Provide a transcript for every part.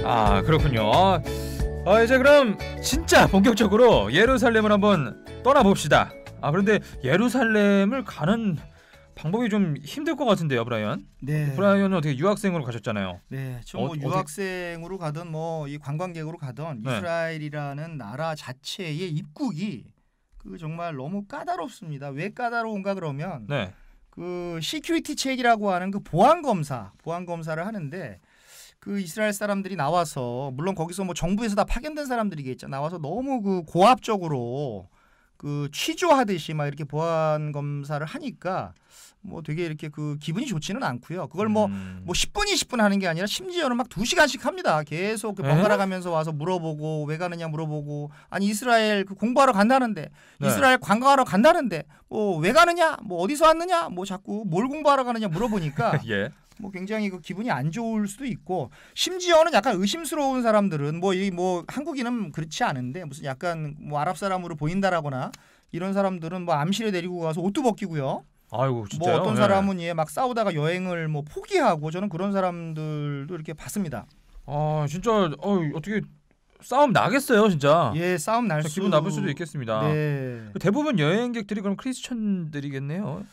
아, 그렇군요. 이제 그럼 진짜 본격적으로 예루살렘을 한번 떠나봅시다. 그런데 예루살렘을 가는 방법이 좀 힘들 것 같은데요, 브라이언? 네. 브라이언은 어떻게 유학생으로 가셨잖아요. 네, 저 뭐 유학생으로 가든 뭐 이 관광객으로 가든 네. 이스라엘이라는 나라 자체의 입국이 그 정말 너무 까다롭습니다. 왜 까다로운가 그러면 네. 그 시큐리티 체크라고 하는 그 보안 검사를 하는데 그 이스라엘 사람들이 나와서 물론 거기서 뭐 정부에서 다 파견된 사람들이겠죠. 나와서 너무 그 고압적으로 그 취조하듯이 막 이렇게 보안 검사를 하니까 뭐 되게 이렇게 그 기분이 좋지는 않고요. 그걸 뭐 10분 20분 하는 게 아니라 심지어는 막 2시간씩 합니다. 계속 그 번갈아 가면서 와서 물어보고 왜 가느냐 물어보고 아니 이스라엘 그 공부하러 간다는데 네. 이스라엘 관광하러 간다는데 뭐 왜 가느냐 뭐 어디서 왔느냐 뭐 자꾸 뭘 공부하러 가느냐 물어보니까 예. 뭐 굉장히 그 기분이 안 좋을 수도 있고 심지어는 약간 의심스러운 사람들은 뭐 이 뭐 한국인은 그렇지 않은데 무슨 약간 뭐 아랍 사람으로 보인다라거나 이런 사람들은 뭐 암실에 데리고 가서 옷도 벗기고요. 아이고 진짜요? 뭐 어떤 사람은 막 싸우다가 여행을 뭐 포기하고 저는 그런 사람들도 이렇게 봤습니다. 진짜 어떻게 싸움 나겠어요, 진짜. 예, 싸움 날 수. 기분 나쁠 수도 있겠습니다. 네. 대부분 여행객들이 그럼 크리스천들이겠네요.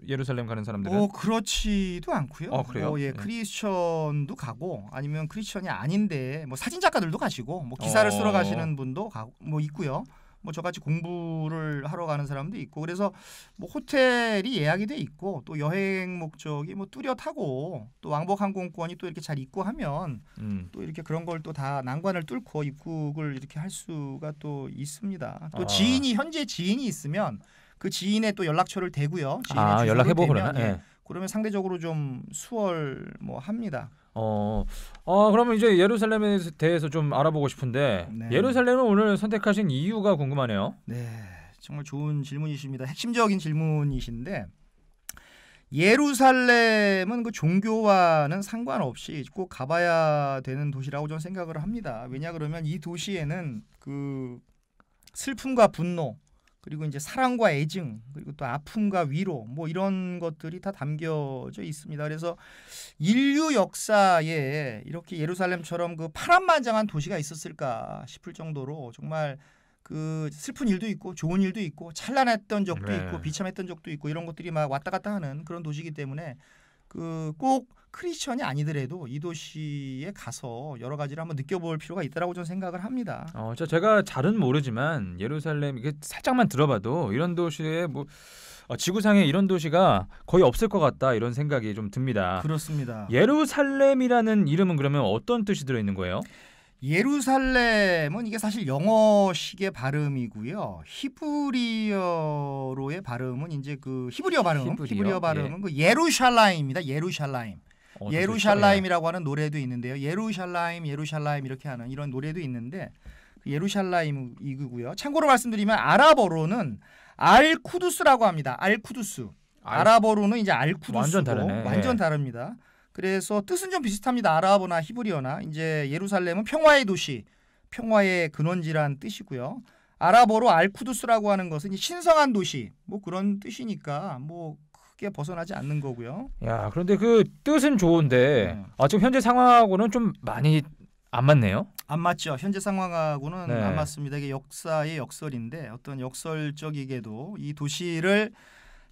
예루살렘 가는 사람들은. 그렇지도 않고요. 그래요? 예, 크리스천도 가고 아니면 크리스천이 아닌데 뭐 사진 작가들도 가시고 뭐 기사를 쓰러 가시는 분도 뭐 있고요. 뭐 저같이 공부를 하러 가는 사람도 있고 그래서 뭐 호텔이 예약이 돼 있고 또 여행 목적이 뭐 뚜렷하고 또 왕복 항공권이 또 이렇게 잘 입고하면 또 이렇게 그런 걸 또 다 난관을 뚫고 입국을 이렇게 할 수가 또 있습니다. 또 현재 지인이 있으면 그 지인의 또 연락처를 대고요. 지인의 주소를 연락해보고 대면, 그러나? 예, 그러면 상대적으로 좀 수월 뭐 합니다. 그러면 이제 예루살렘에 대해서 좀 알아보고 싶은데 네. 예루살렘을 오늘 선택하신 이유가 궁금하네요. 네, 정말 좋은 질문이십니다. 핵심적인 질문이신데 예루살렘은 그 종교와는 상관없이 꼭 가봐야 되는 도시라고 저는 생각을 합니다. 왜냐 그러면 이 도시에는 그 슬픔과 분노 그리고 이제 사랑과 애증 그리고 또 아픔과 위로 뭐 이런 것들이 다 담겨져 있습니다. 그래서 인류 역사에 이렇게 예루살렘처럼 그 파란만장한 도시가 있었을까 싶을 정도로 정말 그 슬픈 일도 있고 좋은 일도 있고 찬란했던 적도 있고 비참했던 적도 있고 이런 것들이 막 왔다 갔다 하는 그런 도시이기 때문에 그 꼭 크리스천이 아니더라도 이 도시에 가서 여러 가지를 한번 느껴볼 필요가 있다라고 저는 생각을 합니다. 제가 잘은 모르지만 예루살렘 이게 살짝만 들어봐도 이런 도시에 뭐 지구상에 이런 도시가 거의 없을 것 같다 이런 생각이 좀 듭니다. 그렇습니다. 예루살렘이라는 이름은 그러면 어떤 뜻이 들어 있는 거예요? 예루살렘은 이게 사실 영어식의 발음이고요. 히브리어로의 발음은 이제 그 히브리어 발음은 그 예루샬라임입니다. 예루샬라임이라고 하는 노래도 있는데요. 예루샬라임 이렇게 하는 이런 노래도 있는데 그 예루샬라임이고요. 참고로 말씀드리면 아랍어로는 알쿠두스라고 합니다. 아랍어로는 이제 알쿠두스고 완전 다르네. 완전 다릅니다. 그래서 뜻은 좀 비슷합니다. 아랍어나 히브리어나 이제 예루살렘은 평화의 도시, 평화의 근원지란 뜻이고요. 아랍어로 알쿠두스라고 하는 것은 이제 신성한 도시, 뭐 그런 뜻이니까 뭐 크게 벗어나지 않는 거고요. 야, 그런데 그 뜻은 좋은데 지금 현재 상황하고는 좀 많이 안 맞네요. 안 맞죠. 현재 상황하고는 안 맞습니다. 이게 역사의 역설인데 어떤 역설적이게도 이 도시를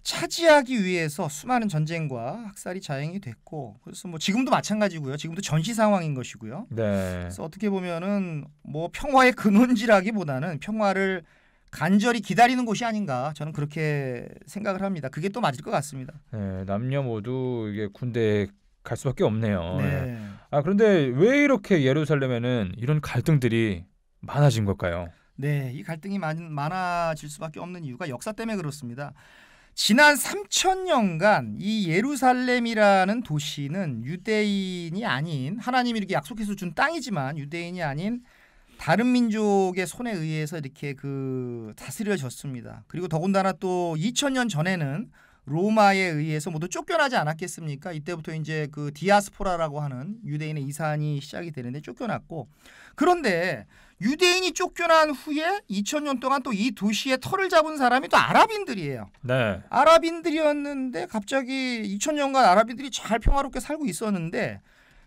차지하기 위해서 수많은 전쟁과 학살이 자행이 됐고 그래서 뭐 지금도 마찬가지고요. 지금도 전시 상황인 것이고요. 그래서 어떻게 보면은 뭐 평화의 근원지라기보다는 평화를 간절히 기다리는 곳이 아닌가 저는 그렇게 생각을 합니다. 그게 또 맞을 것 같습니다. 네, 남녀 모두 이게 군대에 갈 수밖에 없네요. 네. 그런데 왜 이렇게 예루살렘에는 이런 갈등들이 많아진 걸까요? 네, 이 갈등이 많아질 수밖에 없는 이유가 역사 때문에 그렇습니다. 지난 3,000년간 이 예루살렘이라는 도시는 유대인이 아닌 하나님이 이렇게 약속해서 준 땅이지만 유대인이 아닌 다른 민족의 손에 의해서 이렇게 그 다스려졌습니다. 그리고 더군다나 또 2,000년 전에는 로마에 의해서 모두 쫓겨나지 않았겠습니까? 이때부터 이제 그 디아스포라라고 하는 유대인의 이산이 시작이 되는데 쫓겨났고 그런데 유대인이 쫓겨난 후에 2,000년 동안 또 이 도시의 터를 잡은 사람이 또 아랍인들이에요. 네. 아랍인들이었는데 갑자기 2,000년간 아랍인들이 잘 평화롭게 살고 있었는데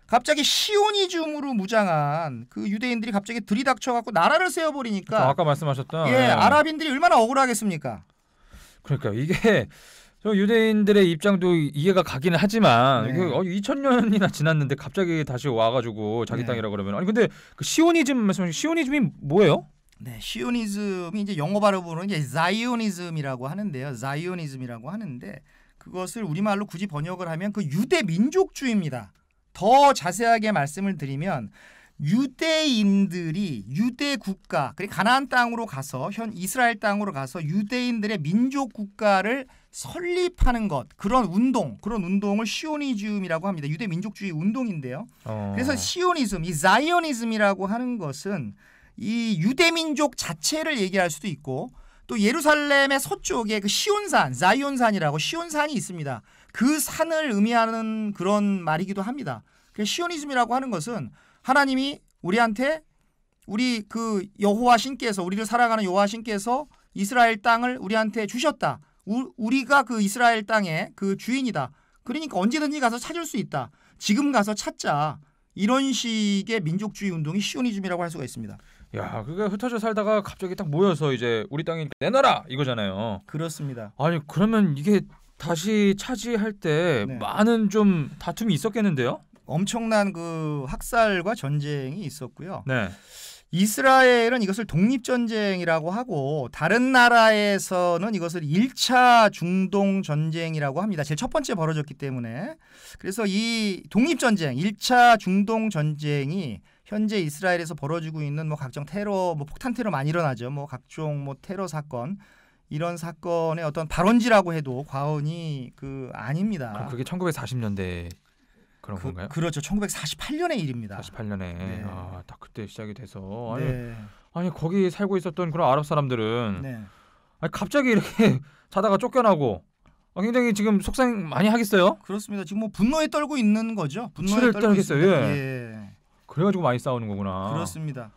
갑자기 시오니즘으로 무장한 그 유대인들이 갑자기 들이닥쳐갖고 나라를 세워버리니까 아까 말씀하셨던 아랍인들이 얼마나 억울하겠습니까? 그러니까 이게 저 유대인들의 입장도 이해가 가기는 하지만 네. 2000년이나 지났는데 갑자기 다시 와가지고 자기 네. 땅이라 그러면 아니 근데 그 시오니즘 말씀하신 시오니즘이 뭐예요? 네, 시오니즘이 이제 영어 발음으로는 이제 자이오니즘이라고 하는데요. 자이오니즘이라고 하는데 그것을 우리말로 굳이 번역을 하면 그 유대 민족주의입니다. 더 자세하게 말씀을 드리면 유대인들이 유대 국가, 그리고 가나안 땅으로 가서 현 이스라엘 땅으로 가서 유대인들의 민족 국가를 설립하는 것, 그런 운동을 시오니즘이라고 합니다. 유대 민족주의 운동인데요. 그래서 시오니즘, 이 자이오니즘이라고 하는 것은 이 유대 민족 자체를 얘기할 수도 있고 또 예루살렘의 서쪽에 그 시온산, 자이온산이라고 시온산이 있습니다. 그 산을 의미하는 그런 말이기도 합니다. 그래서 시오니즘이라고 하는 것은 하나님이 우리한테 우리 그 여호와 신께서 우리를 사랑하는 여호와 신께서 이스라엘 땅을 우리한테 주셨다. 우리가 그 이스라엘 땅의 그 주인이다. 그러니까 언제든지 가서 찾을 수 있다. 지금 가서 찾자. 이런 식의 민족주의 운동이 시오니즘이라고 할 수가 있습니다. 야, 그게 흩어져 살다가 갑자기 딱 모여서 이제 우리 땅에 내놔라 이거잖아요. 그렇습니다. 아니 그러면 이게 다시 차지할 때 네. 많은 좀 다툼이 있었겠는데요? 엄청난 그 학살과 전쟁이 있었고요. 네. 이스라엘은 이것을 독립전쟁이라고 하고 다른 나라에서는 이것을 1차 중동 전쟁이라고 합니다. 제일 첫 번째 벌어졌기 때문에. 그래서 이 독립전쟁, 1차 중동 전쟁이 현재 이스라엘에서 벌어지고 있는 뭐 각종 테러, 뭐 폭탄 테러 많이 일어나죠. 뭐 각종 뭐 테러 사건 이런 사건의 어떤 발원지라고 해도 과언이 아닙니다. 그럼 그게 1940년대 그런 건가요? 그렇죠. 1948년의 일입니다. 48년에 네. 딱 그때 시작이 돼서 아니, 네. 아니 거기 살고 있었던 그런 아랍 사람들은 네. 아니, 갑자기 이렇게 자다가 쫓겨나고 굉장히 지금 속상 많이 하겠어요? 그렇습니다. 지금 뭐 분노에 떨고 있는 거죠. 분노에 치를 떨고 떨겠어요. 있습니다. 예. 그래가지고 많이 싸우는 거구나. 그렇습니다.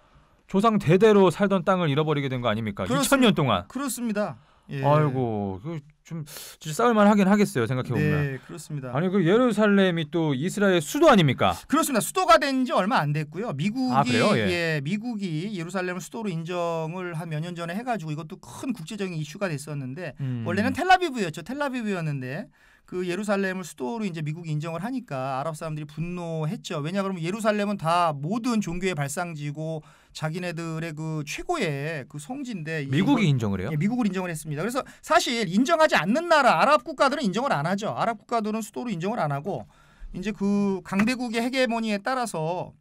조상 대대로 살던 땅을 잃어버리게 된 거 아닙니까? 2000년 동안. 그렇습니다. 예. 아이고, 좀 진짜 싸울만 하긴 하겠어요. 생각해 보면. 네, 그렇습니다. 아니 그 예루살렘이 또 이스라엘 수도 아닙니까? 그렇습니다. 수도가 된 지 얼마 안 됐고요. 미국이 그래요? 예. 미국이 예루살렘을 수도로 인정을 한 몇 년 전에 해가지고 이것도 큰 국제적인 이슈가 됐었는데 원래는 텔라비브였죠. 텔라비브였는데 그 예루살렘을 수도로 이제 미국이 인정을 하니까 아랍 사람들이 분노했죠. 왜냐 그러면 예루살렘은 다 모든 종교의 발상지고 자기네들의 그 최고의 그 성지인데 미국이 인정을 해요? 예, 미국을 인정을 했습니다. 그래서 사실 인정하지 않는 나라 아랍 국가들은 인정을 안 하죠. 아랍 국가들은 수도로 인정을 안 하고 이제 그 강대국의 헤게모니에 따라서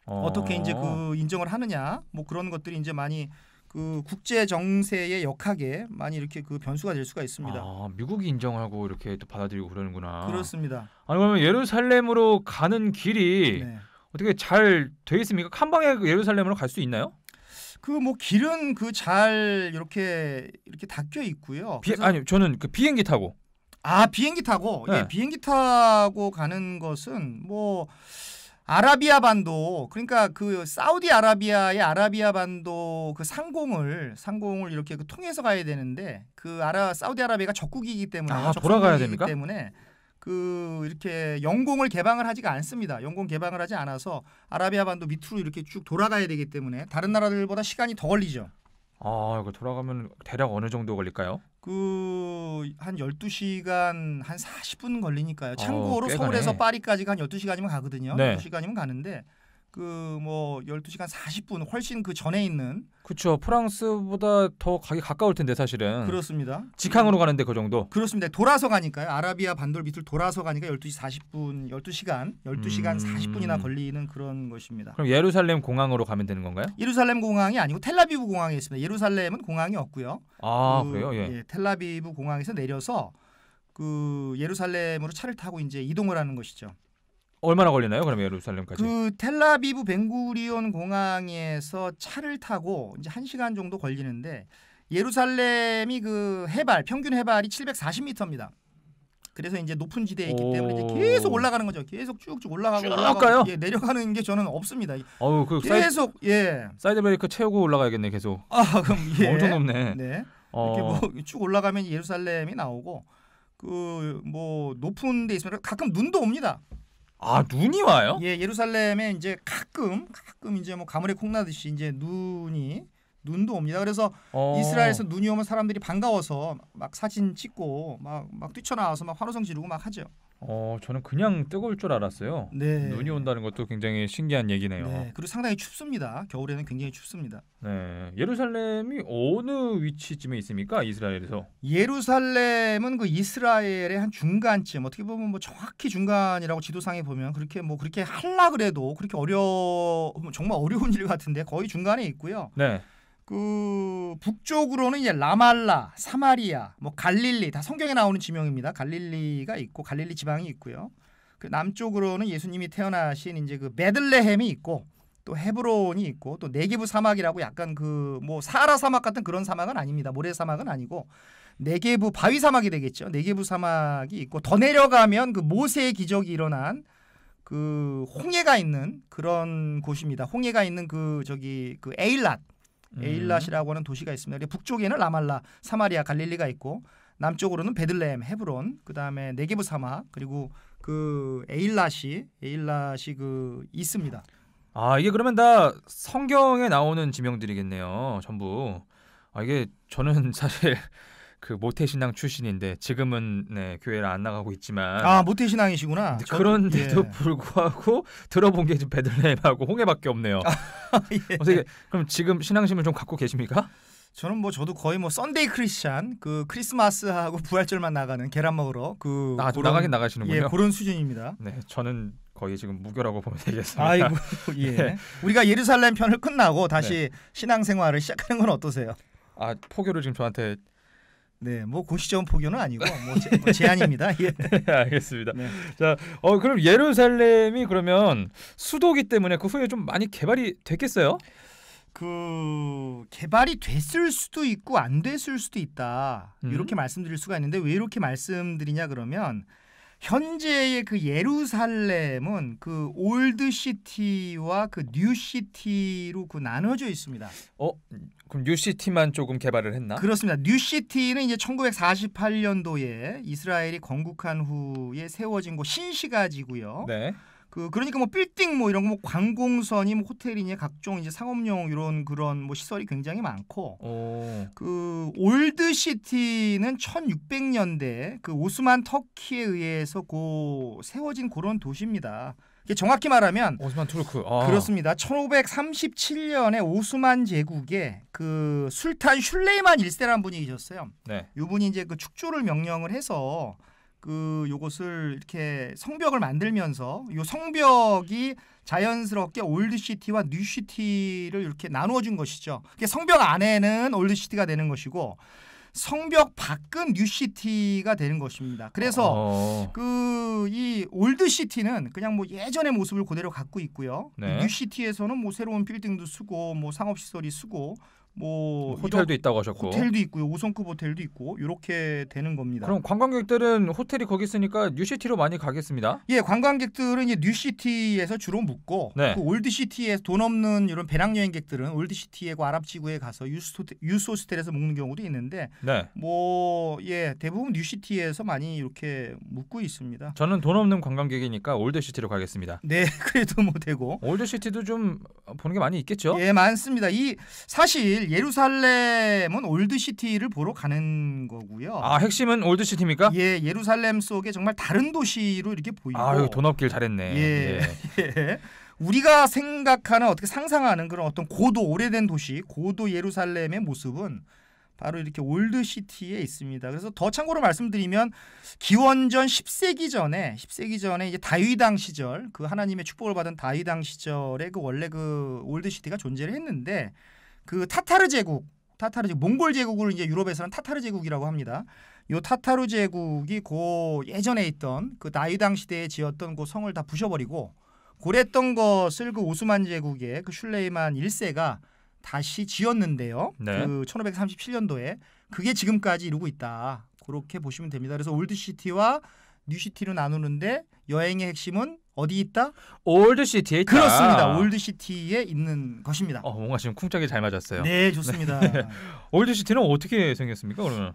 어떻게 이제 그 인정을 하느냐 뭐 그런 것들이 이제 많이 그 국제 정세의 역학에 많이 이렇게 그 변수가 될 수가 있습니다. 미국이 인정하고 이렇게 또 받아들이고 그러는구나. 그렇습니다. 아니 그러면 예루살렘으로 가는 길이 네. 어떻게 잘 돼 있습니까? 한 방에 예루살렘으로 갈 수 있나요? 그 뭐 길은 그 잘 이렇게 닫혀 있고요. 아니 저는 그 비행기 타고. 비행기 타고 네. 예, 비행기 타고 가는 것은 뭐 아라비아 반도 그러니까 그 사우디아라비아의 아라비아 반도 그 상공을 이렇게 그 통해서 가야 되는데 그 사우디아라비아가 적국이기 때문에 돌아가야 됩니까? 때문에 그 이렇게 영공을 개방을 하지가 않습니다. 영공 개방을 하지 않아서 아라비아 반도 밑으로 이렇게 쭉 돌아가야 되기 때문에 다른 나라들보다 시간이 더 걸리죠. 이거 돌아가면 대략 어느 정도 걸릴까요? 한 12시간 한 40분 걸리니까요. 참고로 꽤 서울에서 가네. 파리까지가 한 12시간이면 가거든요. 네. 12시간이면 가는데 그 뭐 12시간 40분 훨씬 그 전에 있는 그렇죠. 프랑스보다 더 가기 가까울 텐데 사실은. 그렇습니다. 직항으로 가는데 그 정도. 그렇습니다. 돌아서 가니까요. 아라비아 반도를 밑으로 돌아서 가니까 12시 40분, 12시간 40분이나 걸리는 그런 것입니다. 그럼 예루살렘 공항으로 가면 되는 건가요? 예루살렘 공항이 아니고 텔라비브 공항에 있습니다. 예루살렘은 공항이 없고요. 그래요? 예. 예, 텔라비브 공항에서 내려서 그 예루살렘으로 차를 타고 이제 이동을 하는 것이죠. 얼마나 걸리나요? 그럼 예루살렘까지? 그 텔라비브 벤구리온 공항에서 차를 타고 이제 1시간 정도 걸리는데 예루살렘이 그 평균 해발이 740m입니다. 그래서 이제 높은 지대에 있기 때문에 이제 계속 올라가는 거죠. 계속 쭉쭉 올라가고 가요? 예, 내려가는 게 저는 없습니다. 그 계속 사이드 브레이크 채우고 올라가야겠네 계속. 그럼 예. 엄청 높네. 네. 이렇게 뭐 쭉 올라가면 예루살렘이 나오고 그 뭐 높은 데 있으면 가끔 눈도 옵니다. 아 눈이 와요? 예, 예루살렘에 이제 가끔 이제 뭐 가물에 콩나듯이 이제 눈도 옵니다. 그래서 이스라엘에서 눈이 오면 사람들이 반가워서 막 사진 찍고 막 뛰쳐나와서 막 환호성 지르고 막 하죠. 저는 그냥 뜨거울 줄 알았어요. 네. 눈이 온다는 것도 굉장히 신기한 얘기네요. 네. 그리고 상당히 춥습니다. 겨울에는 굉장히 춥습니다. 네. 예루살렘이 어느 위치쯤에 있습니까? 이스라엘에서? 예루살렘은 그 이스라엘의 한 중간쯤, 어떻게 보면 뭐 정확히 중간이라고 지도상에 보면 그렇게 하려 그래도 그렇게 정말 어려운 일 같은데 거의 중간에 있고요. 네. 그 북쪽으로는 이제 라말라, 사마리아, 뭐 갈릴리 다 성경에 나오는 지명입니다. 갈릴리가 있고 갈릴리 지방이 있고요. 그 남쪽으로는 예수님이 태어나신 이제 그 베들레헴이 있고 또 헤브론이 있고 또 네게브 사막이라고 약간 그 뭐 사하라 사막 같은 그런 사막은 아닙니다. 모래 사막은 아니고 네게브 바위 사막이 되겠죠. 네게브 사막이 있고 더 내려가면 그 모세의 기적이 일어난 그 홍해가 있는 그런 곳입니다. 홍해가 있는 그 에일랏이라고 하는 도시가 있습니다. 북쪽에는 라말라, 사마리아, 갈릴리가 있고 남쪽으로는 베들레헴, 헤브론, 그다음에 네게브 사막 그리고 그 에일랏이 그 있습니다. 아 이게 그러면 다 성경에 나오는 지명들이겠네요. 전부. 이게 저는 사실 그 모태신앙 출신인데 지금은 네 교회를 안 나가고 있지만 모태신앙이시구나. 그런데도 불구하고 들어본 게 지금 베들레헴하고 홍해밖에 없네요. 예. 어떻게 그럼 지금 신앙심을 좀 갖고 계십니까? 저도 거의 뭐 썬데이 크리스찬 그 크리스마스하고 부활절만 나가는 계란 먹으러 나가긴 나가시는군요. 예, 그런 수준입니다. 네, 저는 거의 지금 무교라고 보면 되겠습니다. 아이고 예. 네. 우리가 예루살렘 편을 끝나고 다시 네. 신앙생활을 시작하는 건 어떠세요? 포교를 지금 저한테 네, 뭐 공식적인 포교는 아니고 뭐 제안입니다. 예. 네, 알겠습니다. 네. 자, 그럼 예루살렘이 그러면 수도기 때문에 그 후에 좀 많이 개발이 됐겠어요? 그 개발이 됐을 수도 있고 안 됐을 수도 있다. 이렇게 말씀드릴 수가 있는데 왜 이렇게 말씀드리냐 그러면 현재의 그 예루살렘은 그 올드 시티와 그 뉴 시티로 그 나눠져 있습니다. 그럼 뉴시티만 조금 개발을 했나? 그렇습니다. 뉴 시티는 이제 1948년도에 이스라엘이 건국한 후에 세워진 곳 신시가지고요. 네. 그러니까 뭐 빌딩 뭐 이런 거 뭐 관공서니 뭐 호텔이니 각종 이제 상업용 이런 그런 뭐 시설이 굉장히 많고 그 올드 시티는 1600년대 그 오스만 터키에 의해서 세워진 그런 도시입니다. 정확히 말하면 오스만 투르크. 그렇습니다. 1537년에 오스만 제국에 그 술탄 슐레이만 1세라는 분이 계셨어요. 네. 이분이 이제 그 축조를 명령을 해서 요것을 이렇게 성벽을 만들면서 요 성벽이 자연스럽게 올드 시티와 뉴 시티를 이렇게 나누어 준 것이죠. 성벽 안에는 올드 시티가 되는 것이고 성벽 밖은 뉴 시티가 되는 것입니다. 그래서 이 올드 시티는 그냥 뭐 예전의 모습을 그대로 갖고 있고요. 네. 뉴 시티에서는 뭐 새로운 빌딩도 쓰고 뭐 상업 시설이 쓰고 뭐 호텔도 있다고 하셨고 호텔도 있고요. 5성급 호텔도 있고 이렇게 되는 겁니다. 그럼 관광객들은 호텔이 거기 있으니까 뉴시티로 많이 가겠습니다. 예, 관광객들은 이제 뉴시티에서 주로 묵고 네. 그 올드시티에서 돈 없는 이런 배낭여행객들은 올드시티에 아랍 지구에 가서 유스 호스텔에서 묵는 경우도 있는데 네. 대부분 뉴시티에서 많이 이렇게 묵고 있습니다. 저는 돈 없는 관광객이니까 올드시티로 가겠습니다. 네, 그래도 뭐 되고. 올드시티도 좀 보는 게 많이 있겠죠? 예, 많습니다. 사실 예루살렘은 올드시티를 보러 가는 거고요. 핵심은 올드시티입니까? 예, 예루살렘 속에 정말 다른 도시로 이렇게 보이고. 여기 돈 없길 잘했네. 예. 우리가 생각하는 어떻게 상상하는 그런 어떤 오래된 도시, 고도 예루살렘의 모습은 바로 이렇게 올드시티에 있습니다. 그래서 더 참고로 말씀드리면 기원전 10세기 전에 이제 다윗 왕 시절 그 하나님의 축복을 받은 다윗 왕 시절에 원래 올드시티가 존재를 했는데 그 타타르 제국 몽골 제국을 이제 유럽에서는 타타르 제국이라고 합니다. 요 타타르 제국이 예전에 있던 그 다윗 왕 시대에 지었던 그 성을 다 부셔버리고 그랬던 것을 그 오스만 제국의 그 슐레이만 1세가 다시 지었는데요. 네. 그 1537년도에 그게 지금까지 이루고 있다. 그렇게 보시면 됩니다. 그래서 올드시티와 뉴시티로 나누는데 여행의 핵심은 어디 있다? 올드시티에 있다. 그렇습니다. 올드시티에 있는 것입니다. 뭔가 지금 쿵짝이 잘 맞았어요. 네, 좋습니다. 올드시티는 어떻게 생겼습니까? 그러면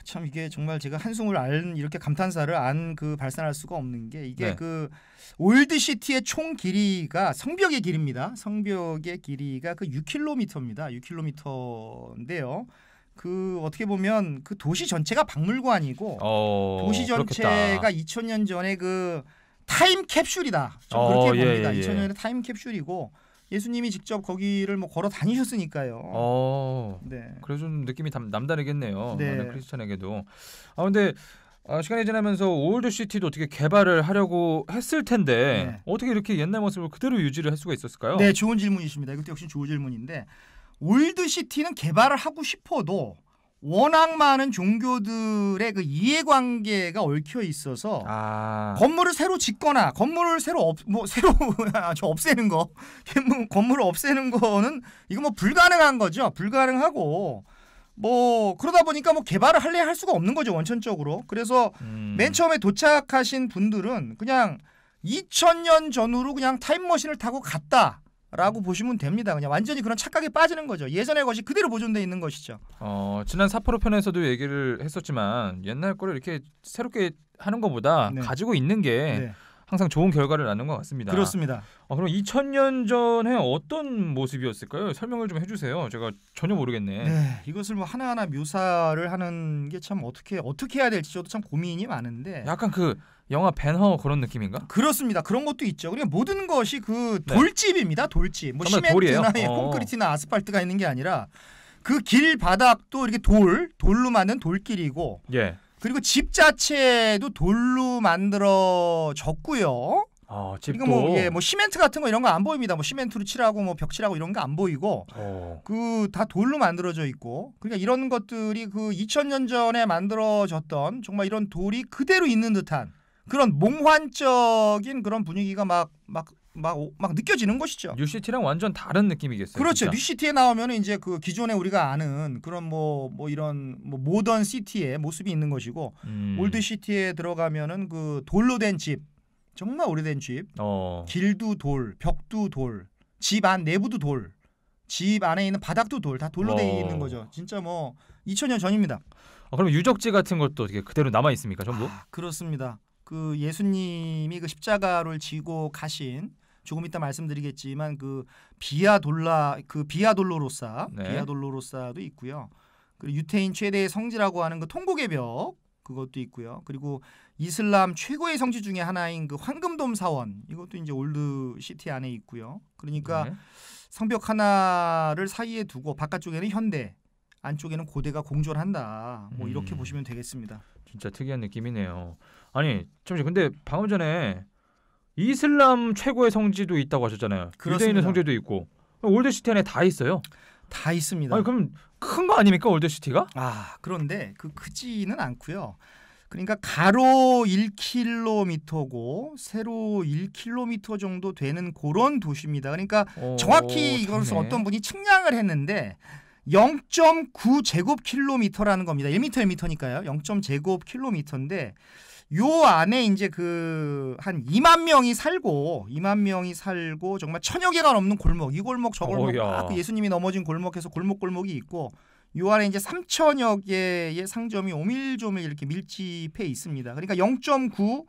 참 이게 정말 제가 한숨을 이렇게 감탄사를 안 발산할 수가 없는 게 이게 네. 그 올드시티의 총 길이가 성벽의 길입니다. 성벽의 길이가 그 6km입니다. 6km인데요. 그 어떻게 보면 그 도시 전체가 박물관이고 도시 전체가 그렇겠다. 2000년 전에 그 타임 캡슐이다. 좀 그렇게 예, 봅니다. 예, 예. 2000년 전에 타임 캡슐이고 예수님이 직접 거기를 뭐 걸어 다니셨으니까요. 네. 그래서 좀 느낌이 남다르겠네요. 네. 많은 크리스찬에게도. 근데 시간이 지나면서 올드시티도 어떻게 개발을 하려고 했을 텐데 네. 어떻게 이렇게 옛날 모습을 그대로 유지를 할 수가 있었을까요? 네, 좋은 질문이십니다. 이것도 역시 좋은 질문인데 올드시티는 개발을 하고 싶어도 워낙 많은 종교들의 그 이해관계가 얽혀 있어서 건물을 새로 짓거나 건물을 새로 없애는 거 건물을 없애는 거는 이거 뭐 불가능한 거죠. 불가능하고 뭐 그러다 보니까 뭐 개발을 할 수가 없는 거죠. 원천적으로. 그래서 맨 처음에 도착하신 분들은 그냥 2000년 전으로 그냥 타임머신을 타고 갔다라고 보시면 됩니다. 그냥 완전히 그런 착각에 빠지는 거죠. 예전의 것이 그대로 보존돼 있는 것이죠. 지난 사포로 편에서도 얘기를 했었지만 옛날 거를 이렇게 새롭게 하는 것보다 네. 가지고 있는 게 네. 항상 좋은 결과를 낳는 것 같습니다. 그렇습니다. 그럼 2000년 전에 어떤 모습이었을까요? 설명을 좀 해주세요. 제가 전혀 모르겠네. 네, 이것을 뭐 하나하나 묘사를 하는 게 참 어떻게 해야 될지 저도 참 고민이 많은데. 약간 그 영화 벤허 그런 느낌인가? 그렇습니다. 그런 것도 있죠. 그러니까 모든 것이 그 네. 돌집입니다. 돌집. 뭐 정말 돌이에요? 시멘트나 콘크리트나 아스팔트가 있는 게 아니라 그 길 바닥도 이렇게 돌로 만든 돌길이고. 예. 그리고 집 자체도 돌로 만들어졌고요. 집도. 이거 뭐 시멘트 같은 거 이런 거 안 보입니다. 뭐 시멘트로 칠하고 뭐 벽 칠하고 이런 거 안 보이고 그 다 돌로 만들어져 있고 그러니까 이런 것들이 그 2000년 전에 만들어졌던 정말 이런 돌이 그대로 있는 듯한 그런 몽환적인 그런 분위기가 막 느껴지는 것이죠. 뉴시티랑 완전 다른 느낌이겠어요. 그렇죠. 진짜. 뉴시티에 나오면 이제 그 기존에 우리가 아는 그런 뭐 이런 뭐 모던 시티의 모습이 있는 것이고 올드시티에 들어가면은 그 돌로 된 집, 정말 오래된 집, 길도 돌, 벽도 돌, 집 안 내부도 돌, 집 안에 있는 바닥도 돌, 다 돌로 돼 있는 거죠. 진짜 뭐 2000년 전입니다. 그럼 유적지 같은 것도 어떻게 그대로 남아 있습니까, 전부? 그렇습니다. 그 예수님이 그 십자가를 지고 가신 조금 이따 말씀드리겠지만 그 비아돌로로사 네. 비아돌로로사도 있고요. 그리고 유태인 최대의 성지라고 하는 그 통곡의 벽 그것도 있고요. 그리고 이슬람 최고의 성지 중에 하나인 그 황금돔 사원 이것도 이제 올드 시티 안에 있고요. 그러니까 네. 성벽 하나를 사이에 두고 바깥쪽에는 현대, 안쪽에는 고대가 공존한다. 뭐 이렇게 보시면 되겠습니다. 진짜 특이한 느낌이네요. 아니, 잠시 근데 방금 전에 이슬람 최고의 성지도 있다고 하셨잖아요. 그렇습니다. 유대인의 성지도 있고 올드시티 안에 다 있어요. 다 있습니다. 아니, 그럼 큰 거 아닙니까 올드시티가? 그런데 그 크지는 않고요. 그러니까 가로 1km고 세로 1km 정도 되는 그런 도시입니다. 그러니까 정확히 이것을 어떤 분이 측량을 했는데 0.9제곱킬로미터라는 겁니다. 1m니까요. 0.제곱킬로미터인데 요 안에 이제 그 한 2만 명이 살고 정말 1000여 개가 넘는 골목, 이 골목 저 골목, 그 예수님이 넘어진 골목에서 골목골목이 있고 요 안에 이제 3000여 개의 상점이 오밀조밀 이렇게 밀집해 있습니다. 그러니까 0.9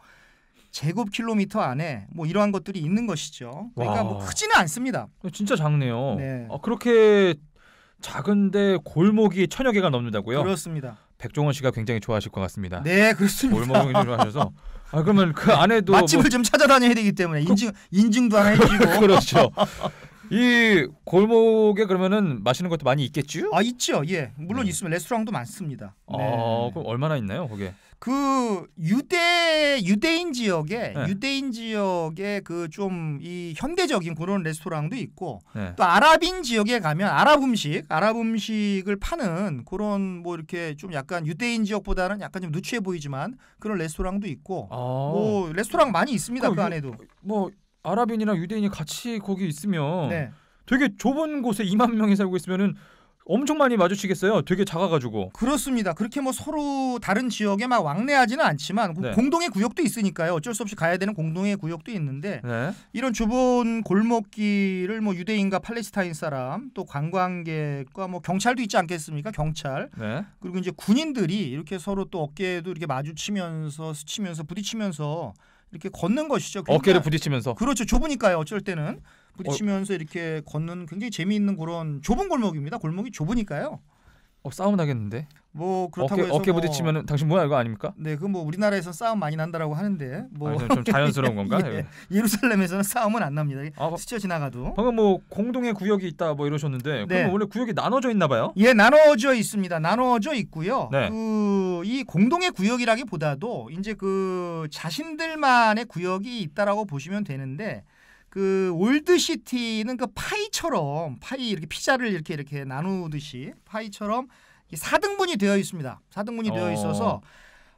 제곱킬로미터 안에 뭐 이러한 것들이 있는 것이죠. 그러니까 뭐 크지는 않습니다. 진짜 작네요. 네. 그렇게 작은데 골목이 1000여 개가 넘는다고요? 그렇습니다. 백종원 씨가 굉장히 좋아하실 것 같습니다. 네, 그렇습니다. 골목을 굉장히 좋아하셔서 그러면 그 안에도 맛집을 좀 찾아다녀야 되기 때문에 인증도 하나 해주고 그렇죠. 이 골목에 그러면은 맛있는 것도 많이 있겠죠? 있죠. 예, 물론 있으면 레스토랑도 많습니다. 그럼 얼마나 있나요, 거기에? 그 유대인 지역에 그 좀 이 현대적인 그런 레스토랑도 있고 또 아랍인 지역에 가면 아랍 음식을 파는 그런 뭐 이렇게 좀 약간 유대인 지역보다는 약간 좀 누추해 보이지만 그런 레스토랑도 있고 뭐 레스토랑 많이 있습니다. 그 안에도 뭐 아랍인이랑 유대인이 같이 거기 있으면 되게 좁은 곳에 2만 명이 살고 있으면은 엄청 많이 마주치겠어요. 되게 작아가지고. 그렇습니다. 그렇게 뭐 서로 다른 지역에 막 왕래하지는 않지만 네. 공동의 구역도 있으니까요. 어쩔 수 없이 가야 되는 공동의 구역도 있는데 네. 이런 좁은 골목길을 뭐 유대인과 팔레스타인 사람 또 관광객과 뭐 경찰도 있지 않겠습니까? 경찰 네. 그리고 이제 군인들이 이렇게 서로 또 어깨도 이렇게 마주치면서 스치면서 부딪히면서 이렇게 걷는 것이죠. 그러니까 어깨를 부딪히면서. 그렇죠. 좁으니까요. 어쩔 때는 부딪히면서 이렇게 걷는 굉장히 재미있는 그런 좁은 골목입니다. 골목이 좁으니까요. 싸움 나겠는데. 뭐 그렇다고 해서 어깨 부딪히면 당신 뭐야 이거 아닙니까? 네, 그 뭐 우리나라에서 싸움 많이 난다라고 하는데 뭐 아니, 좀 자연스러운 건가? 예, 예루살렘에서는 싸움은 안 납니다. 아, 스쳐 지나가도. 방금 뭐 공동의 구역이 있다 뭐 이러셨는데 네. 그럼 원래 구역이 나눠져 있나 봐요? 예, 나눠져 있습니다. 나눠져 있고요. 네. 이 공동의 구역이라기보다도 이제 그 자신들만의 구역이 있다라고 보시면 되는데 그 올드시티는 그 파이처럼 이렇게 피자를 이렇게 나누듯이 파이처럼 4등분이 되어 있습니다. 4등분이 되어 있어서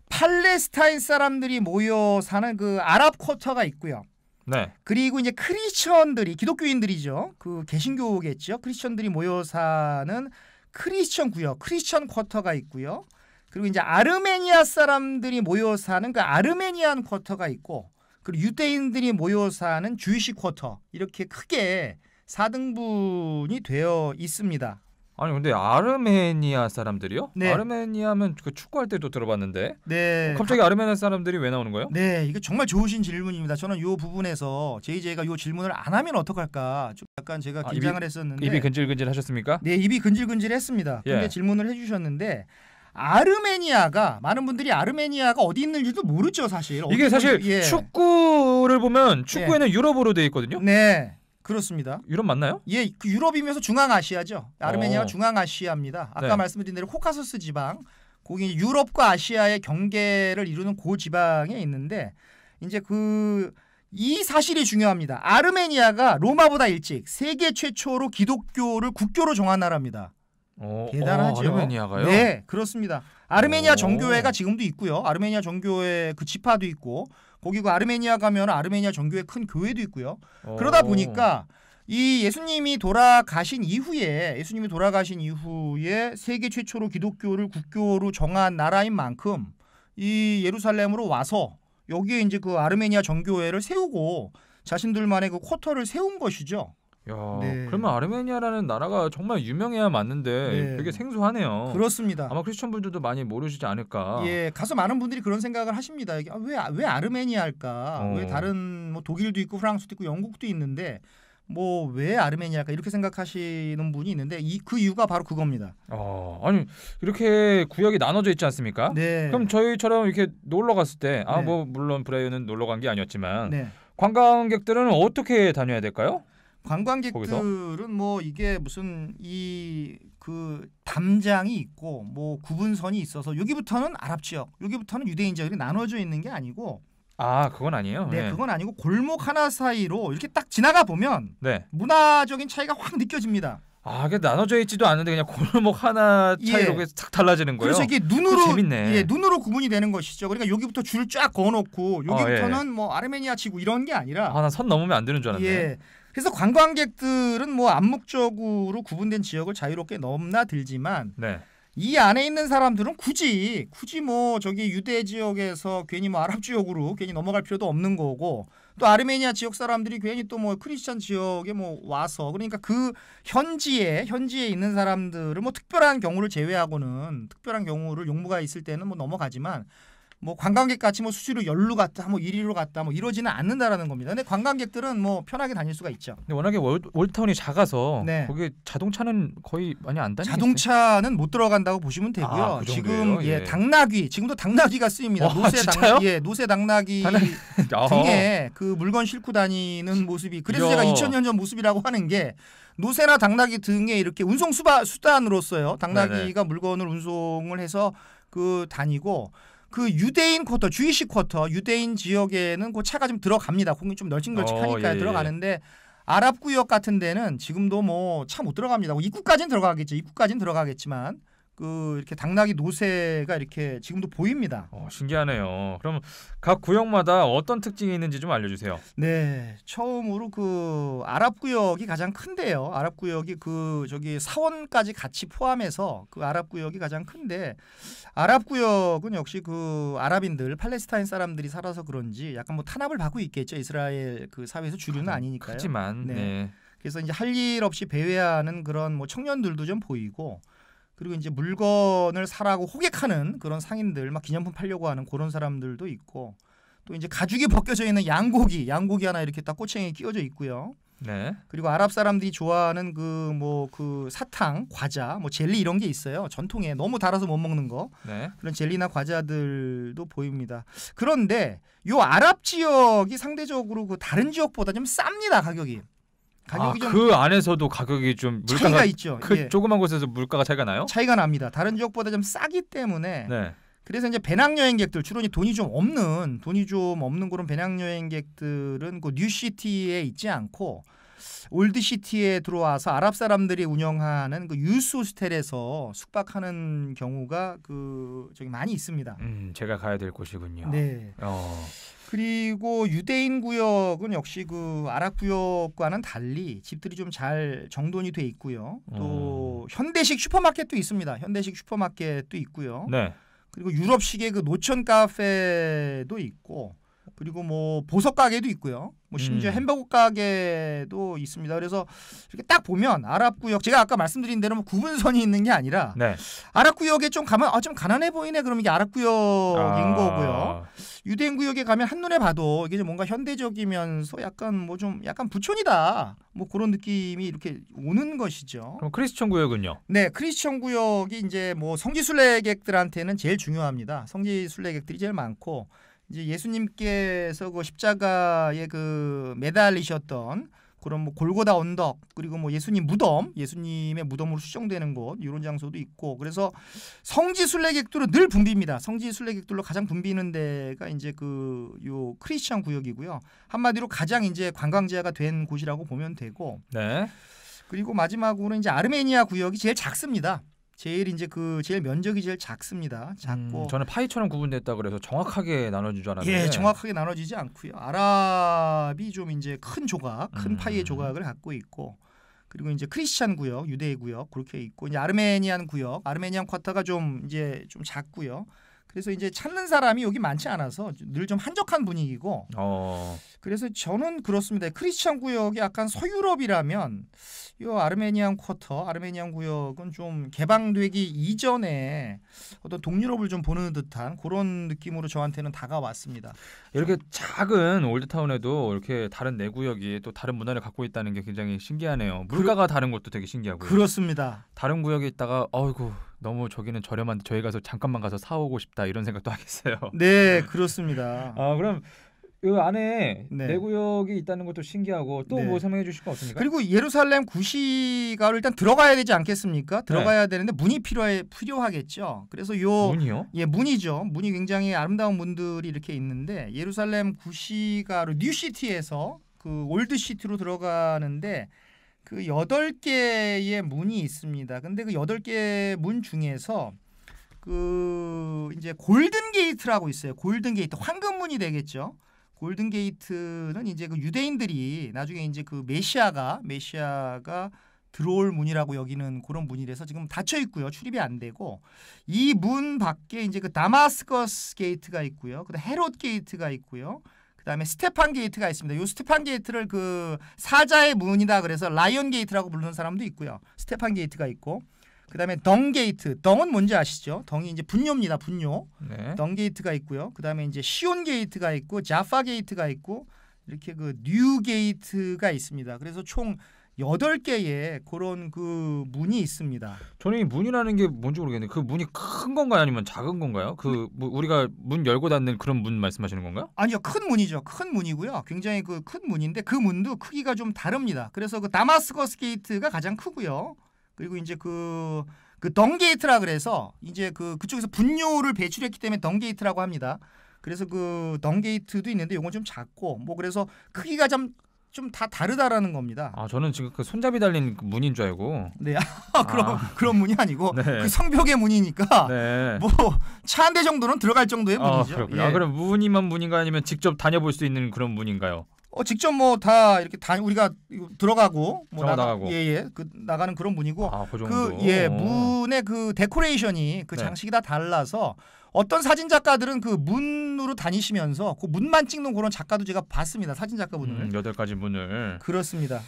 팔레스타인 사람들이 모여 사는 그 아랍 쿼터가 있고요. 네. 그리고 이제 크리스천들이 기독교인들이죠. 그 개신교겠죠. 크리스천들이 모여 사는 크리스천 구역, 크리스천 쿼터가 있고요. 그리고 이제 아르메니아 사람들이 모여 사는 그 아르메니안 쿼터가 있고 그리고 유대인들이 모여 사는 주이시 쿼터 이렇게 크게 4등분이 되어 있습니다. 아니 근데 아르메니아 사람들이요? 네. 아르메니아면 그 축구할 때도 들어봤는데 네. 갑자기 아르메니아 사람들이 왜 나오는 거예요? 네, 이거 정말 좋으신 질문입니다. 저는 이 부분에서 JJ가 이 질문을 안 하면 어떡할까 좀 약간 제가 긴장을 했었는데 입이 근질근질 하셨습니까? 네, 입이 근질근질했습니다. 근데 예. 질문을 해주셨는데 아르메니아가 많은 분들이 아르메니아가 어디 있는지도 모르죠, 사실. 이게 사실 예. 축구를 보면 축구에는 유럽으로 돼 있거든요. 네, 그렇습니다. 유럽 맞나요? 예, 그 유럽이면서 중앙아시아죠. 아르메니아가 어. 중앙아시아입니다. 아까 네. 말씀드린 대로 코카소스 지방, 거기 유럽과 아시아의 경계를 이루는 그 지방에 있는데 이제 이 사실이 중요합니다. 아르메니아가 로마보다 일찍 세계 최초로 기독교를 국교로 정한 나라입니다. 대단하죠. 아르메니아가요? 네, 그렇습니다. 아르메니아 오. 정교회가 지금도 있고요. 아르메니아 정교회 그 지파도 있고 거기 그 아르메니아 가면 아르메니아 정교회 큰 교회도 있고요. 그러다 보니까 이 예수님이 돌아가신 이후에 세계 최초로 기독교를 국교로 정한 나라인 만큼 이 예루살렘으로 와서 여기에 이제 그 아르메니아 정교회를 세우고 자신들만의 그 쿼터를 세운 것이죠. 야, 네. 그러면 아르메니아라는 나라가 정말 유명해야 맞는데 네. 되게 생소하네요. 그렇습니다. 아마 크리스천 분들도 많이 모르시지 않을까. 예, 가서 많은 분들이 그런 생각을 하십니다. 이게 왜 아르메니아일까? 왜 다른 뭐 독일도 있고 프랑스도 있고 영국도 있는데 뭐 왜 아르메니아일까? 이렇게 생각하시는 분이 있는데 그 이유가 바로 그겁니다. 아니 이렇게 구역이 나눠져 있지 않습니까? 네. 그럼 저희처럼 이렇게 놀러 갔을 때, 네. 뭐 물론 브라이언은 놀러 간 게 아니었지만 네. 관광객들은 어떻게 다녀야 될까요? 관광객들은 뭐 이게 무슨 그 담장이 있고 뭐 구분선이 있어서 여기부터는 아랍 지역, 여기부터는 유대인 지역이 나눠져 있는 게 아니고 그건 아니에요. 네, 그건 아니고 골목 하나 사이로 이렇게 딱 지나가 보면 네. 문화적인 차이가 확 느껴집니다. 그게 나눠져 있지도 않은데 그냥 골목 하나 차이로 예. 싹 달라지는 거예요. 그래서 이게 눈으로 재밌네. 눈으로 구분이 되는 것이죠. 그러니까 여기부터 줄 쫙 그어놓고 여기부터는 예. 뭐 아르메니아 지구 이런 게 아니라 난 선 넘으면 안 되는 줄 알았네. 예. 그래서 관광객들은 뭐 암묵적으로 구분된 지역을 자유롭게 넘나들지만 네. 이 안에 있는 사람들은 굳이 뭐 저기 유대 지역에서 괜히 뭐 아랍 지역으로 괜히 넘어갈 필요도 없는 거고 또 아르메니아 지역 사람들이 괜히 또 뭐 크리스천 지역에 뭐 와서 그러니까 그 현지에 있는 사람들은 뭐 특별한 경우를 제외하고는 특별한 경우를 용무가 있을 때는 뭐 넘어가지만 뭐 관광객 같이 뭐 수시로 열로 갔다 뭐 이리로 갔다 뭐 이러지는 않는다라는 겁니다. 근데 관광객들은 뭐 편하게 다닐 수가 있죠. 근데 워낙에 올타운이 작아서 네. 거기 자동차는 거의 많이 안 다니겠어요. 자동차는 못 들어간다고 보시면 되고요. 그 지금 정도예요? 당나귀 지금도 당나귀가 쓰입니다. 진짜요? 노새 당나귀 등에 그 물건 싣고 다니는 모습이 그래서 제가 2000년 전 모습이라고 하는 게 노새나 당나귀 등에 이렇게 운송 수단으로서요. 당나귀가 네네. 물건을 운송을 해서 그 다니고 그 유대인 쿼터, 주이시 쿼터, 유대인 지역에는 그 차가 좀 들어갑니다. 공이 좀 널찍널찍하니까 예. 들어가는데 아랍 구역 같은 데는 지금도 뭐 차 못 들어갑니다. 입구까지는 들어가겠지만 그 이렇게 당나귀 노새가 이렇게 지금도 보입니다. 신기하네요. 그럼 각 구역마다 어떤 특징이 있는지 좀 알려주세요. 네, 처음으로 그 아랍 구역이 가장 큰데요. 아랍 구역이 그 저기 사원까지 같이 포함해서 그 아랍 구역이 가장 큰데 아랍 구역은 역시 그 아랍인들 팔레스타인 사람들이 살아서 그런지 약간 뭐 탄압을 받고 있겠죠. 이스라엘 그 사회에서 주류는 아니니까요. 하지만 네. 그래서 이제 할 일 없이 배회하는 그런 뭐 청년들도 좀 보이고. 그리고 이제 물건을 사라고 호객하는 그런 상인들 막 기념품 팔려고 하는 그런 사람들도 있고 또 이제 가죽이 벗겨져 있는 양고기 하나 이렇게 딱 꼬챙이에 끼워져 있고요. 네. 그리고 아랍 사람들이 좋아하는 그 사탕, 과자, 뭐 젤리 이런 게 있어요. 전통에 너무 달아서 못 먹는 거. 네. 그런 젤리나 과자들도 보입니다. 그런데 요 아랍 지역이 상대적으로 그 다른 지역보다 좀 쌉니다, 가격이. 좀 그 안에서도 가격이 좀 물가가 차이가 있죠. 그 조그만 곳에서 물가가 차이가 나요? 차이가 납니다. 다른 지역보다 좀 싸기 때문에. 네. 그래서 이제 배낭여행객들 주로 이제 돈이 좀 없는 그런 배낭여행객들은 그 뉴시티에 있지 않고 올드시티에 들어와서 아랍 사람들이 운영하는 그 유스 호스텔에서 숙박하는 경우가 그 저기 많이 있습니다. 제가 가야 될 곳이군요. 네. 그리고 유대인 구역은 역시 그 아랍 구역과는 달리 집들이 좀 잘 정돈이 돼 있고요. 또 현대식 슈퍼마켓도 있습니다. 현대식 슈퍼마켓도 있고요. 네. 그리고 유럽식의 그 노천 카페도 있고 그리고 뭐 보석 가게도 있고요. 뭐 심지어 햄버거 가게도 있습니다. 그래서 이렇게 딱 보면 아랍 구역 제가 아까 말씀드린 대로 뭐 구분선이 있는 게 아니라 네. 아랍 구역에 좀 가면 좀 가난해 보이네. 그러면 이게 아랍 구역인 거고요. 유대인 구역에 가면 한눈에 봐도 이게 좀 뭔가 현대적이면서 약간 뭐 좀 약간 부촌이다. 뭐 그런 느낌이 이렇게 오는 것이죠. 그럼 크리스천 구역은요? 네, 크리스천 구역이 이제 뭐 성지 순례객들한테는 제일 중요합니다. 성지 순례객들이 제일 많고 이제 예수님께서 그 십자가에 그 매달리셨던 그런 뭐 골고다 언덕 그리고 뭐 예수님의 무덤으로 수정되는 곳 이런 장소도 있고 그래서 성지 순례객들로 늘 붐빕니다. 성지 순례객들로 가장 붐비는 데가 이제 그 요 크리스천 구역이고요. 한마디로 가장 이제 관광지화가 된 곳이라고 보면 되고. 네. 그리고 마지막으로 이제 아르메니아 구역이 제일 작습니다. 제일 면적이 제일 작습니다. 작고 저는 파이처럼 구분됐다 그래서 정확하게 나눠진 줄 알았는데. 예, 정확하게 나눠지지 않고요. 아랍이 좀 이제 큰 파이의 조각을 갖고 있고 그리고 이제 크리스찬 구역, 유대의 구역 그렇게 있고 이제 아르메니안 쿼터가 좀 작고요. 그래서 이제 찾는 사람이 여기 많지 않아서 늘 좀 한적한 분위기고. 그래서 저는 그렇습니다. 크리스찬 구역이 약간 서유럽이라면 이 아르메니안 구역은 좀 개방되기 이전에 어떤 동유럽을 좀 보는 듯한 그런 느낌으로 저한테는 다가왔습니다. 이렇게 작은 올드타운에도 이렇게 다른 내구역이 또 다른 문화를 갖고 있다는 게 굉장히 신기하네요. 물가가 다른 것도 되게 신기하고요. 그렇습니다. 다른 구역에 있다가 어이구 너무 저기는 저렴한데 저희 가서 잠깐만 가서 사오고 싶다 이런 생각도 하겠어요. 네, 그렇습니다. 그럼 이 안에 네. 내구역이 있다는 것도 신기하고 또 뭐 설명해 주실 거 없습니까? 그리고 예루살렘 구시가로 일단 들어가야 되지 않겠습니까? 들어가야 되는데 문이 필요하겠죠. 그래서 문이요? 예, 문이죠. 문이 굉장히 아름다운 문들이 이렇게 있는데 예루살렘 구시가로 뉴시티에서 그 올드시티로 들어가는데 그 8개의 문이 있습니다. 근데 그 8개 문 중에서 그 이제 골든 게이트라고 있어요. 골든 게이트, 황금 문이 되겠죠. 골든 게이트는 이제 그 유대인들이 나중에 이제 그 메시아가 들어올 문이라고 여기는 그런 문이라서 지금 닫혀 있고요. 출입이 안 되고 이 문 밖에 이제 그 다마스커스 게이트가 있고요. 그다음 헤롯 게이트가 있고요. 그다음에 스테판 게이트가 있습니다. 이 스테판 게이트를 그 사자의 문이다 그래서 라이언 게이트라고 부르는 사람도 있고요. 스테판 게이트가 있고 그다음에 덩 게이트. 덩은 뭔지 아시죠? 덩이 이제 분뇨입니다. 분뇨. 네. 덩 게이트가 있고요. 그다음에 이제 시온 게이트가 있고 자파 게이트가 있고 이렇게 그 뉴 게이트가 있습니다. 그래서 총 8개의 그런 그 문이 있습니다. 저는 이 문이라는 게 뭔지 모르겠는데 그 문이 큰 건가요? 아니면 작은 건가요? 우리가 문 열고 닫는 그런 문 말씀하시는 건가요? 아니요. 큰 문이죠. 큰 문이고요. 굉장히 그 큰 문인데 그 문도 크기가 좀 다릅니다. 그래서 그 다마스커스 게이트가 가장 크고요. 그리고 이제 그 덩 게이트라 그래서 이제 그쪽에서 분뇨를 배출했기 때문에 덩 게이트라고 합니다. 그래서 그 덩 게이트도 있는데 이건 좀 작고 뭐 그래서 크기가 좀 좀 다 다르다라는 겁니다. 아 저는 지금 그 손잡이 달린 그 문인 줄 알고. 네, 그런 문이 아니고 네. 그 성벽의 문이니까 네. 뭐 차 한 대 정도는 들어갈 정도의 문이죠. 그렇군요. 예. 그럼 문이만 문인가 아니면 직접 다녀볼 수 있는 그런 문인가요? 직접 뭐 다 이렇게 우리가 들어가고 뭐 나가고. 예예 그 나가는 그런 문이고 그 정도. 문의 그 데코레이션이 그 네. 장식이 다 달라서 어떤 사진 작가들은 그 문으로 다니시면서 그 문만 찍는 그런 작가도 제가 봤습니다. 사진 작가분을. 8가지 문을. 그렇습니다.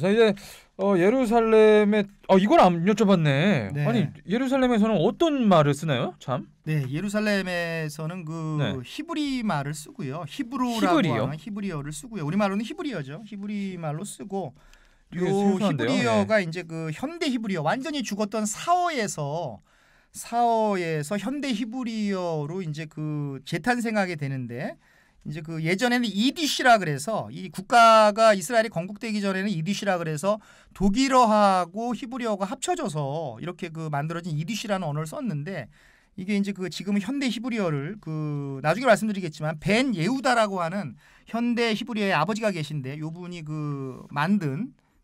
자 이제 예루살렘에 이걸 안 여쭤봤네. 네. 아니 예루살렘에서는 어떤 말을 쓰나요? 참. 네, 예루살렘에서는 그 네. 히브리 말을 쓰고요. 히브루라고 히브리요? 하는 히브리어를 쓰고요. 우리말로는 히브리어죠. 히브리 말로 쓰고 되게 요 생소한데요? 히브리어가 이제 그 현대 히브리어 완전히 죽었던 사어에서 현대 히브리어로 이제 그 재탄생하게 되는데 이제 그 예전에는 이디시라 그래서 이 국가가 이스라엘이 건국되기 전에는 이디시라 그래서 독일어하고 히브리어가 합쳐져서 이렇게 그 만들어진 이디시라는 언어를 썼는데 이게 이제 그 지금 현대 히브리어를 그 나중에 말씀드리겠지만 벤 예후다라고 하는 현대 히브리어의 아버지가 계신데 요 분이 그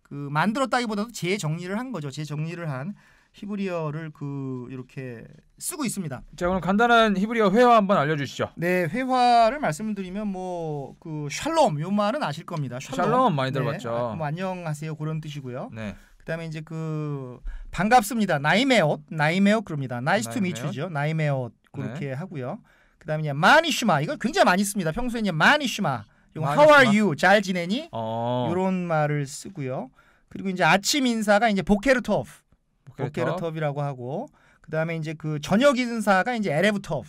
만들었다기보다도 재정리를 한 거죠. 재정리를 한 히브리어를 그 이렇게 쓰고 있습니다. 자 그럼 간단한 히브리어 회화 한번 알려주시죠. 네, 회화를 말씀드리면 뭐 그 샬롬 요 말은 아실 겁니다. 샬롬 많이 들어봤죠. 네, 뭐 안녕하세요 그런 뜻이고요. 네. 그다음에 이제 그 반갑습니다. 나이메옷 그럽니다. Nice to meet you죠. 나이메옷 그렇게 하고요. 그다음에 이제 마니슈마 이거 굉장히 많이 씁니다. 평소에 이제 마니슈마 이거 How are you 잘 지내니? 이런 말을 쓰고요. 그리고 이제 아침 인사가 이제 보케르톱이라고 하고 그다음에 이제 그 저녁 인사가 이제 에레브톱.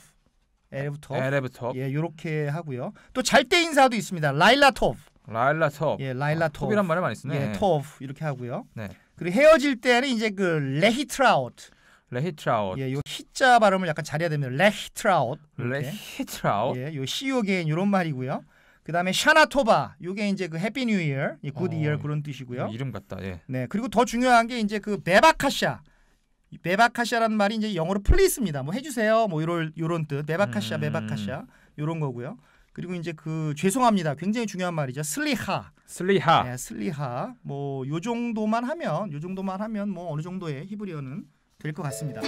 예, 이렇게 하고요. 또 잘 때 인사도 있습니다. 라일라톱. 예, 라일라톱. 톱이란 말을 많이 쓰네. 예, 톱 이렇게 하고요. 네. 그리고 헤어질 때는 이제 그 레히트라웃. 예, 요 히자 발음을 약간 잘해야 됩니다. 레히트라웃. 예, 요 시오게인 이런 말이고요. 그다음에 샤나토바. 요게 이제 그 해피 뉴 이어, 굿 이어 그런 뜻이고요. 이름 같다. 예. 네. 그리고 더 중요한 게 이제 그 베바카샤. 베바카샤라는 말이 이제 영어로 플리스입니다. 뭐 해주세요. 뭐 요런 뜻. 베바카샤 요런 거고요. 그리고 이제 그 죄송합니다. 굉장히 중요한 말이죠. 슬리하. 네, 슬리하. 뭐 요 정도만 하면 뭐 어느 정도의 히브리어는 될 것 같습니다.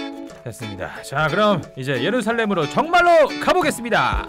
됐습니다. 자, 그럼 이제 예루살렘으로 정말로 가보겠습니다.